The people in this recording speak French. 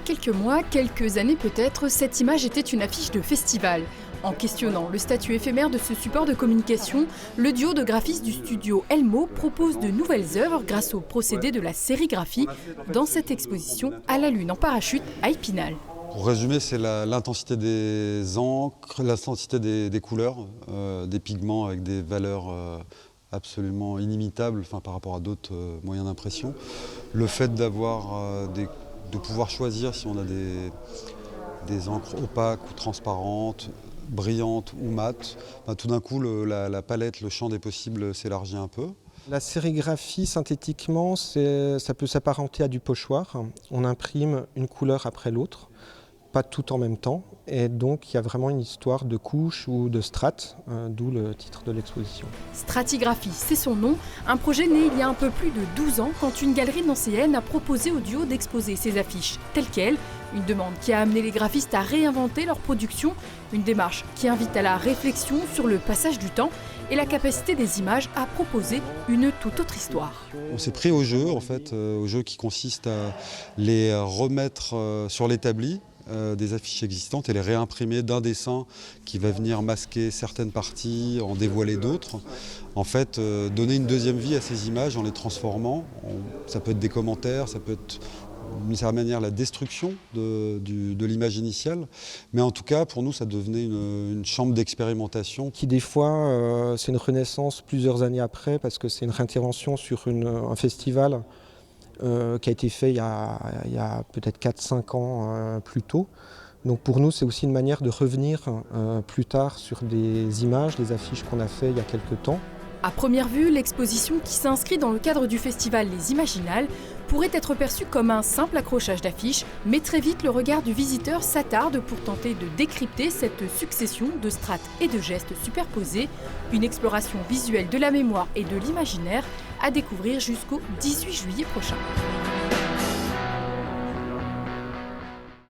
quelques mois, quelques années peut-être, cette image était une affiche de festival. En questionnant le statut éphémère de ce support de communication, le duo de graphistes du studio Elmo propose de nouvelles œuvres grâce au procédé de la sérigraphie dans cette exposition à la Lune en parachute à Épinal. Pour résumer, c'est l'intensité des encres, l'intensité des couleurs, des pigments avec des valeurs absolument inimitables par rapport à d'autres moyens d'impression. Le fait de pouvoir choisir si on a des encres opaques ou transparentes, brillantes ou mates, tout d'un coup la palette, le champ des possibles s'élargit un peu. La sérigraphie, synthétiquement, ça peut s'apparenter à du pochoir. On imprime une couleur après l'autre, pas tout en même temps. Et donc, il y a vraiment une histoire de couches ou de strates, d'où le titre de l'exposition. Stratigraphie, c'est son nom, un projet né il y a un peu plus de 12 ans quand une galerie nancéenne a proposé au duo d'exposer ses affiches telles quelles. Une demande qui a amené les graphistes à réinventer leur production, une démarche qui invite à la réflexion sur le passage du temps et la capacité des images à proposer une toute autre histoire. On s'est pris au jeu, au jeu qui consiste à les remettre sur l'établi, des affiches existantes et les réimprimer d'un dessin qui va venir masquer certaines parties, en dévoiler d'autres. En fait, donner une deuxième vie à ces images en les transformant. Ça peut être des commentaires, ça peut être d'une certaine manière la destruction de l'image initiale. Mais en tout cas, pour nous, ça devenait une chambre d'expérimentation. Qui des fois, c'est une renaissance plusieurs années après parce que c'est une réintervention sur un festival qui a été fait il y a peut-être 4-5 ans plus tôt. Donc pour nous, c'est aussi une manière de revenir plus tard sur des images, des affiches qu'on a fait il y a quelques temps. À première vue, l'exposition qui s'inscrit dans le cadre du festival Les Imaginales pourrait être perçue comme un simple accrochage d'affiches, mais très vite le regard du visiteur s'attarde pour tenter de décrypter cette succession de strates et de gestes superposés, une exploration visuelle de la mémoire et de l'imaginaire à découvrir jusqu'au 18 juillet prochain.